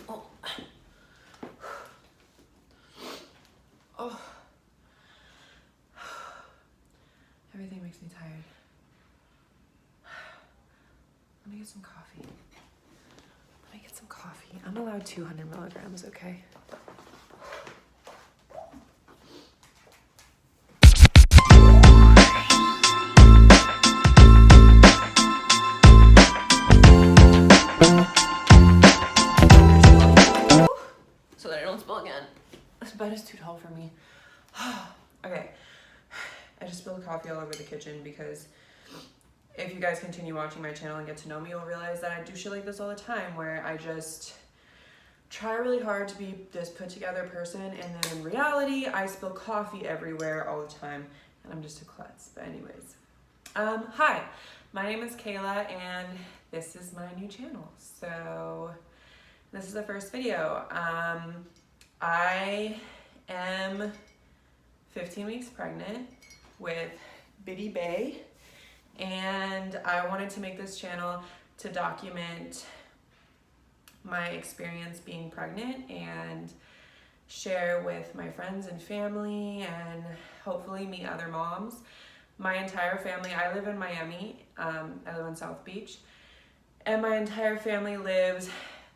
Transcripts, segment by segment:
Oh. Oh. Everything makes me tired. Let me get some coffee. I'm allowed 200 milligrams, okay? So that I don't spill again. This bed is too tall for me. Okay. I just spilled coffee all over the kitchen because if you guys continue watching my channel and get to know me, you'll realize that I do shit like this all the time where I just try really hard to be this put together person, and then in reality, I spill coffee everywhere all the time, and I'm just a klutz. But anyways, hi, my name is Kayla, and this is my new channel. So this is the first video. I am 15 weeks pregnant with Bitty Bay, and I wanted to make this channel to document my experience being pregnant and share with my friends and family and hopefully meet other moms. My entire family, I live in Miami, I live in South Beach, and my entire family lives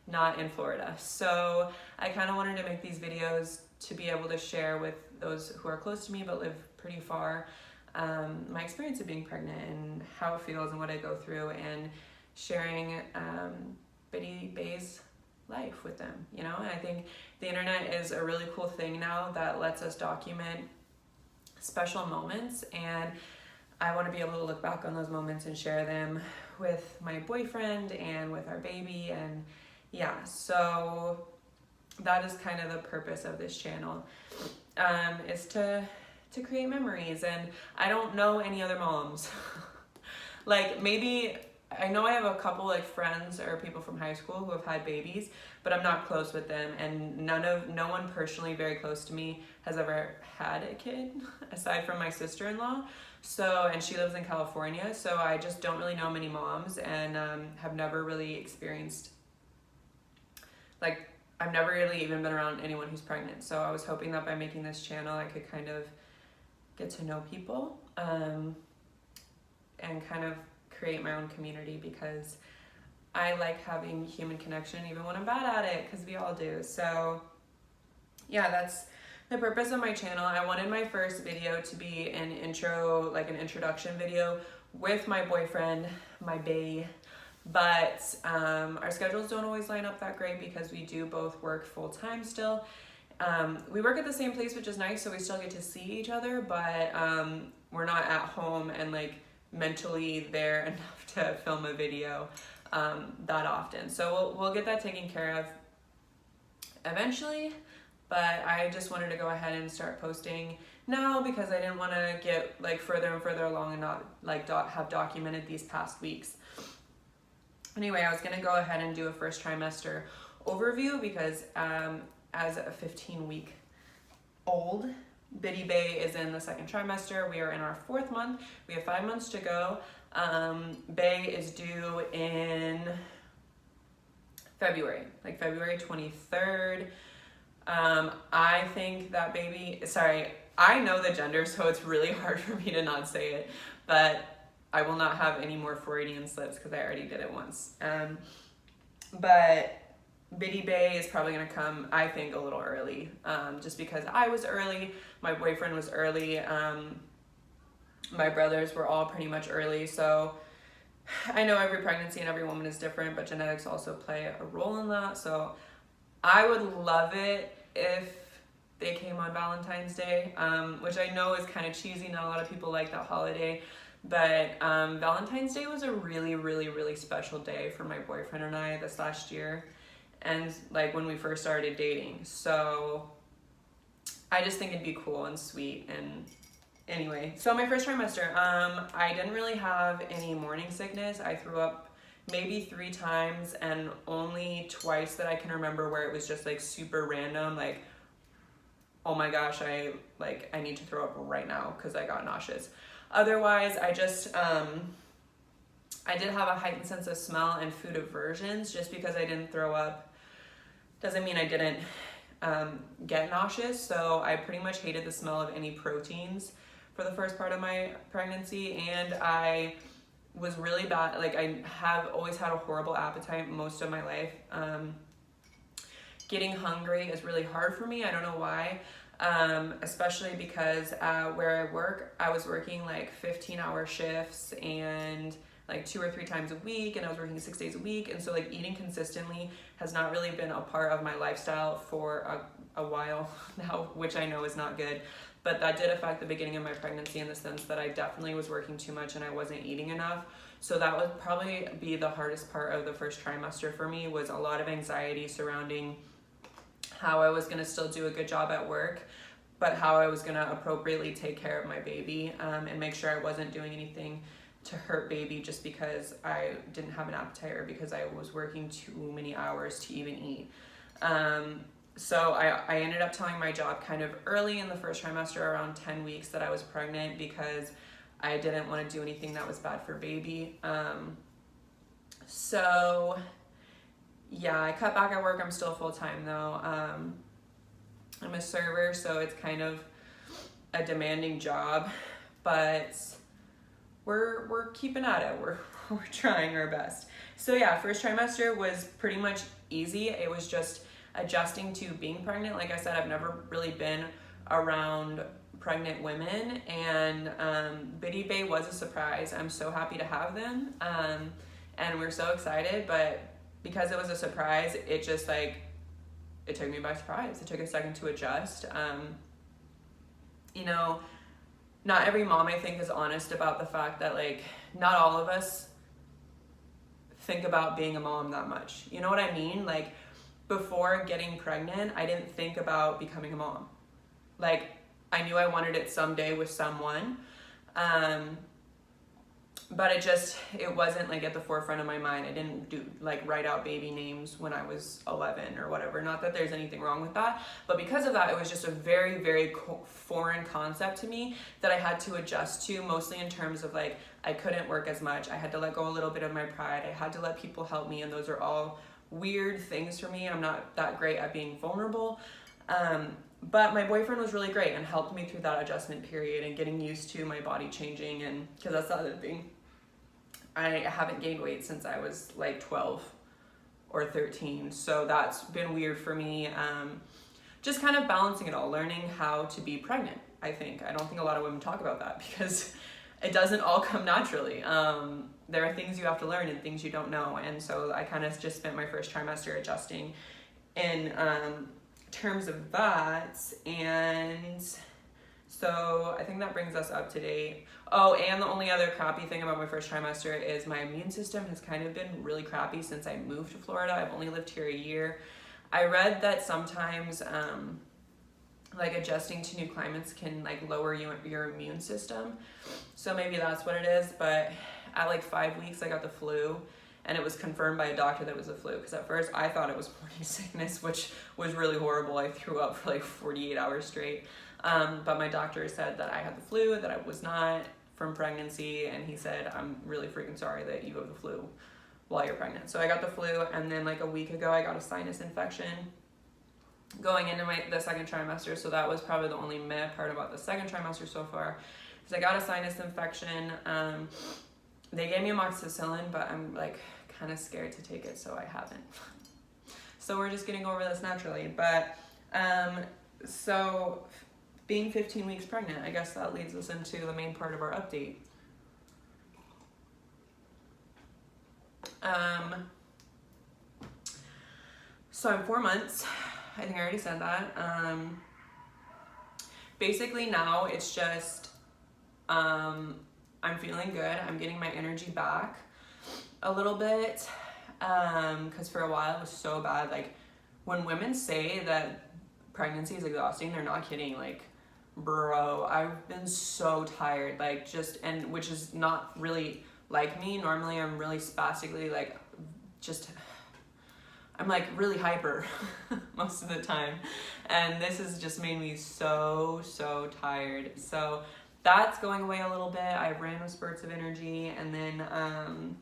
not in Florida. So I kind of wanted to make these videos to be able to share with those who are close to me but live pretty far, my experience of being pregnant and how it feels and what I go through, and sharing Bitty Bay's life with them, you know? And I think the internet is a really cool thing now that lets us document special moments, and I want to be able to look back on those moments and share them with my boyfriend and with our baby. And yeah, so that is kind of the purpose of this channel, is to create memories. And I don't know any other moms. Like, maybe I know I have a couple like friends or people from high school who have had babies, but I'm not close with them, and no one personally very close to me has ever had a kid aside from my sister-in-law. So, and she lives in California, so I just don't really know many moms, and have never really experienced, like, I've never really even been around anyone who's pregnant. So I was hoping that by making this channel I could kind of get to know people, and kind of create my own community, because I like having human connection even when I'm bad at it, because we all do. So yeah, that's the purpose of my channel. I wanted my first video to be an intro, like an introduction video with my boyfriend, my bae, but our schedules don't always line up that great because we do both work full-time still. We work at the same place, which is nice, so we still get to see each other, but we're not at home and like mentally there enough to film a video that often. So we'll get that taken care of eventually, but I just wanted to go ahead and start posting now because I didn't want to get like further and further along and not like have documented these past weeks. Anyway, I was going to go ahead and do a first trimester overview because as a 15-week old, Bitty Bay is in the second trimester. We are in our 4th month. We have 5 months to go. Bay is due in February, like February 23rd. I think that baby, sorry, I know the gender, so it's really hard for me to not say it, but I will not have any more Freudian slips because I already did it once. But Bitty Bay is probably going to come, I think, a little early, just because I was early, my boyfriend was early, my brothers were all pretty much early. So I know every pregnancy and every woman is different, but genetics also play a role in that. So I would love it if they came on Valentine's Day, which I know is kind of cheesy. Not a lot of people like that holiday, but Valentine's Day was a really, really, really special day for my boyfriend and I this last year, and like when we first started dating. So I just think it'd be cool and sweet. And anyway, so my first trimester, I didn't really have any morning sickness. I threw up maybe 3 times, and only twice that I can remember where it was just like super random, like, oh my gosh, I need to throw up right now because I got nauseous. Otherwise, I just I did have a heightened sense of smell and food aversions. Just because I didn't throw up doesn't mean I didn't get nauseous. So I pretty much hated the smell of any proteins for the first part of my pregnancy, and I was really bad. Like, I have always had a horrible appetite most of my life. Getting hungry is really hard for me. I don't know why. Especially because where I work, I was working like 15-hour shifts and like 2 or 3 times a week, and I was working 6 days a week. And so like eating consistently has not really been a part of my lifestyle for a while now, which I know is not good. But that did affect the beginning of my pregnancy in the sense that I definitely was working too much and I wasn't eating enough. So that would probably be the hardest part of the first trimester for me, was a lot of anxiety surrounding how I was gonna still do a good job at work, but how I was gonna appropriately take care of my baby, and make sure I wasn't doing anything to hurt baby just because I didn't have an appetite or because I was working too many hours to even eat. So I ended up telling my job kind of early in the first trimester, around 10 weeks, that I was pregnant because I didn't want to do anything that was bad for baby. So yeah, I cut back at work. I'm still full-time though. I'm a server, so it's kind of a demanding job, but we're keeping at it. We're trying our best. So yeah, first trimester was pretty much easy. It was just adjusting to being pregnant. Like I said, I've never really been around pregnant women, and Biddy Bay was a surprise. I'm so happy to have them, and we're so excited, but because it was a surprise, it just like, it took me by surprise. It took a second to adjust. You know, not every mom, I think, is honest about the fact that like not all of us think about being a mom that much. You know what I mean? Like, before getting pregnant, I didn't think about becoming a mom. Like, I knew I wanted it someday with someone, but it wasn't like at the forefront of my mind. I didn't write out baby names when I was 11 or whatever. Not that there's anything wrong with that, but because of that, it was just a very, very foreign concept to me that I had to adjust to, mostly in terms of like, I couldn't work as much. I had to let go a little bit of my pride. I had to let people help me, and those are all weird things for me. I'm not that great at being vulnerable. But my boyfriend was really great and helped me through that adjustment period and getting used to my body changing. And because that's the other thing, I haven't gained weight since I was like 12 or 13. So that's been weird for me. Just kind of balancing it all, learning how to be pregnant, I think. I don't think a lot of women talk about that because it doesn't all come naturally. There are things you have to learn and things you don't know. And so I kind of just spent my first trimester adjusting in terms of that. And so I think that brings us up to date. Oh, and the only other crappy thing about my first trimester is my immune system has kind of been really crappy since I moved to Florida. I've only lived here a year. I read that sometimes like adjusting to new climates can like lower your immune system. So maybe that's what it is. But at like 5 weeks, I got the flu, and it was confirmed by a doctor that it was the flu. Because at first I thought it was morning sickness, which was really horrible. I threw up for like 48 hours straight. But my doctor said that I had the flu, that I was not from pregnancy. And he said, I'm really freaking sorry that you have the flu while you're pregnant. So I got the flu, and then like a week ago, I got a sinus infection going into the second trimester. So that was probably the only meh part about the second trimester so far, because I got a sinus infection. They gave me amoxicillin, but I'm like kind of scared to take it, so I haven't. So we're just getting over this naturally. But so being 15 weeks pregnant, I guess that leads us into the main part of our update. So I'm 4 months. I think I already said that. Basically now it's just, I'm feeling good. I'm getting my energy back a little bit. Cause for a while it was so bad. Like, when women say that pregnancy is exhausting, they're not kidding. Like, bro, I've been so tired, like and which is not really like me. Normally I'm really spastically, like, I'm like really hyper most of the time. And this has just made me so tired. So that's going away a little bit. I ran with spurts of energy, and then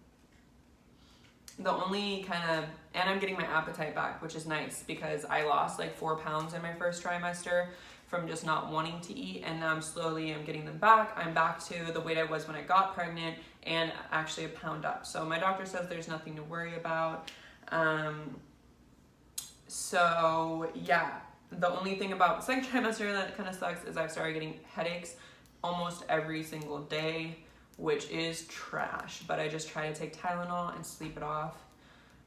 the only kind of, and I'm getting my appetite back, which is nice because I lost like 4 pounds in my first trimester from just not wanting to eat, and now I'm getting them back. I'm back to the weight I was when I got pregnant and actually a pound up. So my doctor says there's nothing to worry about. So yeah, the only thing about the second trimester that kind of sucks is I've started getting headaches almost every single day, which is trash, but I just try to take Tylenol and sleep it off.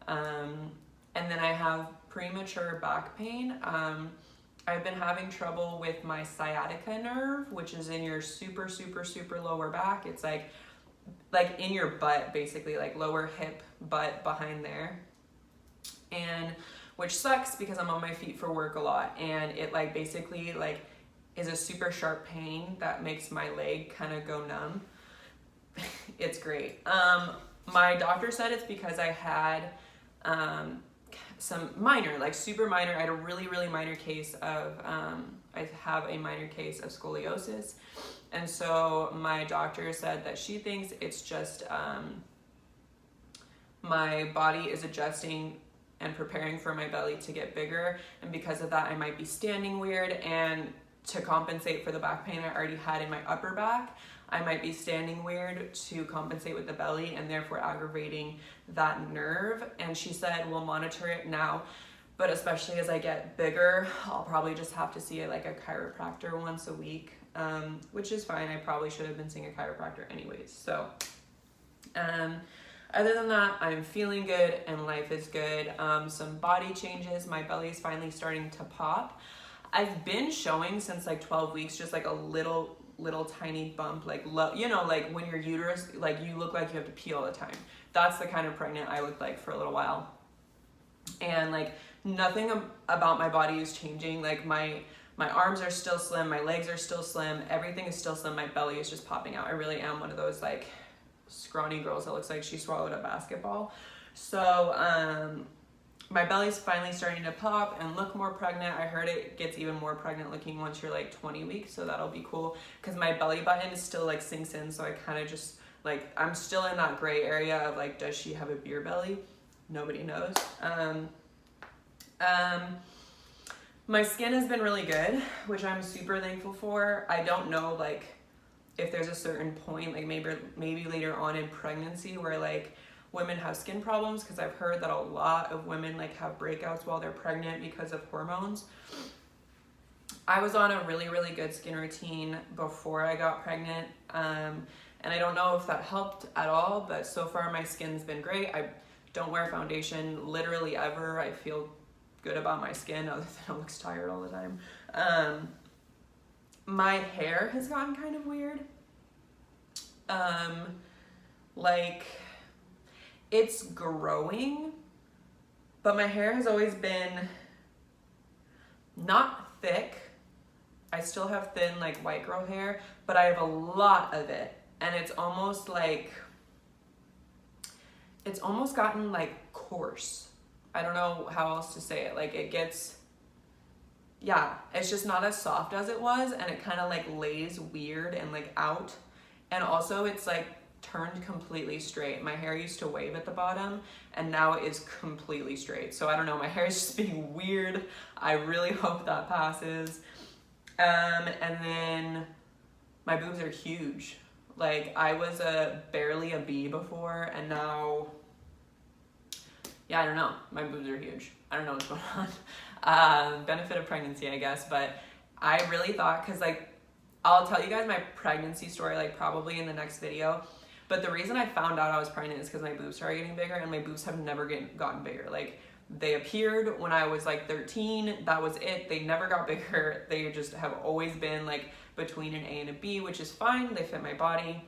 And then I have premature back pain. I've been having trouble with my sciatica nerve, which is in your super, super, super lower back. It's like in your butt, basically, like lower hip, butt, behind there. And which sucks because I'm on my feet for work a lot, and it like basically like is a super sharp pain that makes my leg kind of go numb. It's great. My doctor said it's because I had some minor, like super minor. I had a really, really minor case of, I have a minor case of scoliosis. And so my doctor said that she thinks it's just my body is adjusting and preparing for my belly to get bigger. And because of that, I might be standing weird. And to compensate for the back pain I already had in my upper back, I might be standing weird to compensate with the belly and therefore aggravating that nerve. And she said, we'll monitor it now, but especially as I get bigger, I'll probably just have to see like a chiropractor once a week, which is fine. I probably should have been seeing a chiropractor anyways. So, other than that, I'm feeling good and life is good. Some body changes. My belly is finally starting to pop. I've been showing since like 12 weeks, just like a little tiny bump, like like when your uterus, like you look like you have to pee all the time. That's the kind of pregnant I looked like for a little while. And like nothing about my body is changing. Like my arms are still slim, my legs are still slim, everything is still slim, my belly is just popping out. I really am one of those like scrawny girls that looks like she swallowed a basketball. So my belly's finally starting to pop and look more pregnant. I heard it gets even more pregnant looking once you're like 20 weeks, so that'll be cool because my belly button is still like sinks in, so I kind of just like, I'm still in that gray area of like, does she have a beer belly? Nobody knows. My skin has been really good, which I'm super thankful for. I don't know like if there's a certain point, like maybe later on in pregnancy where like women have skin problems, because I've heard that a lot of women like have breakouts while they're pregnant because of hormones. I was on a really, really good skin routine before I got pregnant, and I don't know if that helped at all, but so far my skin's been great. I don't wear foundation literally ever. I feel good about my skin other than it looks tired all the time. My hair has gotten kind of weird. Like it's growing, but my hair has always been not thick. I still have thin like white girl hair, but I have a lot of it, and it's almost gotten like coarse. I don't know how else to say it. Like it gets, yeah, it's just not as soft as it was, and it kind of like lays weird and like out. And also it's like turned completely straight. My hair used to wave at the bottom and now it is completely straight. So I don't know, my hair is just being weird. I really hope that passes. And then my boobs are huge. Like I was barely a B before, and now, yeah, I don't know. My boobs are huge. I don't know what's going on. Benefit of pregnancy, I guess. But I really thought, because like, I'll tell you guys my pregnancy story like probably in the next video. But the reason I found out I was pregnant is because my boobs started getting bigger, and my boobs have never gotten bigger. Like they appeared when I was like 13. That was it. They never got bigger. They just have always been like between an A and a B, which is fine. They fit my body.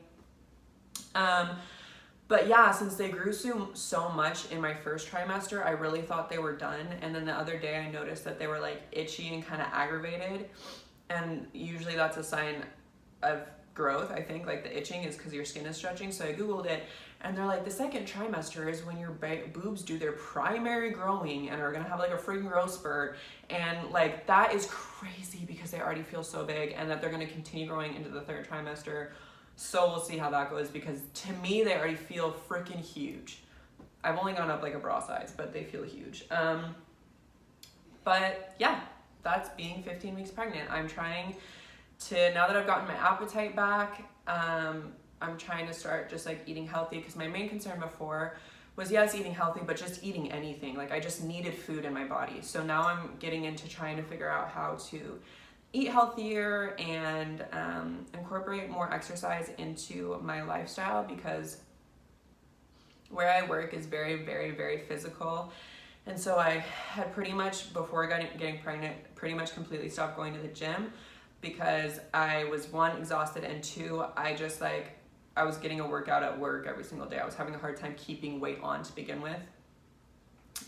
But yeah, since they grew so much in my first trimester, I really thought they were done. And then the other day I noticed that they were like itchy and kind of aggravated. And usually that's a sign of growth. I think like the itching is because your skin is stretching. So I Googled it, and they're like, the second trimester is when your boobs do their primary growing and are gonna have like a freaking growth spurt. And like that is crazy because they already feel so big, and that they're gonna continue growing into the third trimester. So we'll see how that goes, because to me they already feel freaking huge. I've only gone up like a bra size, but they feel huge. But yeah, that's being 15 weeks pregnant. I'm trying to, now that I've gotten my appetite back, I'm trying to start just like eating healthy, because my main concern before was, yes, eating healthy, but just eating anything. Like I just needed food in my body. So now I'm getting into trying to figure out how to eat healthier and incorporate more exercise into my lifestyle, because where I work is very, very, very physical. And so I had pretty much, before getting pregnant, pretty much completely stopped going to the gym, because I was, one, exhausted, and two, I was getting a workout at work every single day. I was having a hard time keeping weight on to begin with.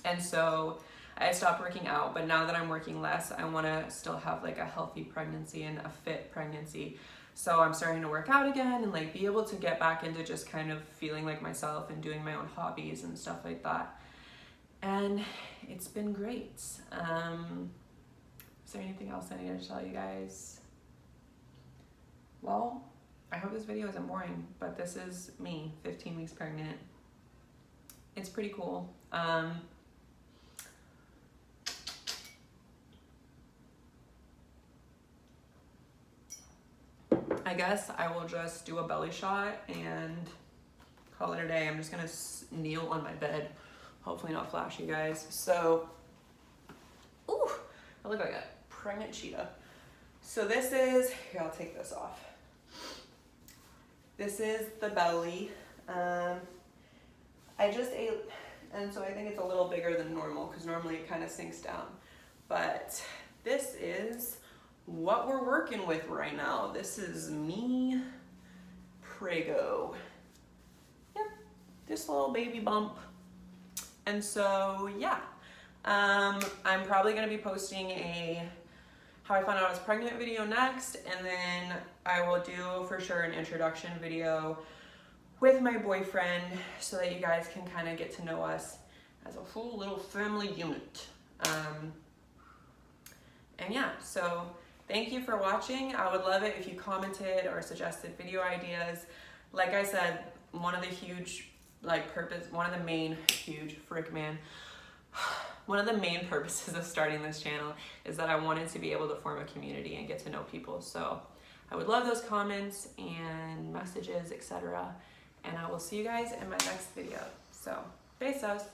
And so I stopped working out, but now that I'm working less, I want to still have like a healthy pregnancy and a fit pregnancy. So I'm starting to work out again and like be able to get back into just kind of feeling like myself and doing my own hobbies and stuff like that. And it's been great. Is there anything else I need to tell you guys? Well, I hope this video isn't boring, but this is me, 15 weeks pregnant. It's pretty cool. I guess I will just do a belly shot and call it a day. I'm just gonna kneel on my bed. Hopefully not flash you guys. So, ooh, I look like a pregnant cheetah. So this is, here, I'll take this off. This is the belly. I just ate, and so I think it's a little bigger than normal, because normally it kind of sinks down. But this is what we're working with right now. This is me, Prego. Yep, this little baby bump. And so, yeah, I'm probably gonna be posting a how I found out I was pregnant video next, and then I will do for sure an introduction video with my boyfriend, so that you guys can kind of get to know us as a full little family unit. And yeah, so thank you for watching. I would love it if you commented or suggested video ideas. Like I said, one of the main purposes of starting this channel is that I wanted to be able to form a community and get to know people. So I would love those comments and messages, etc. And I will see you guys in my next video. So, besos.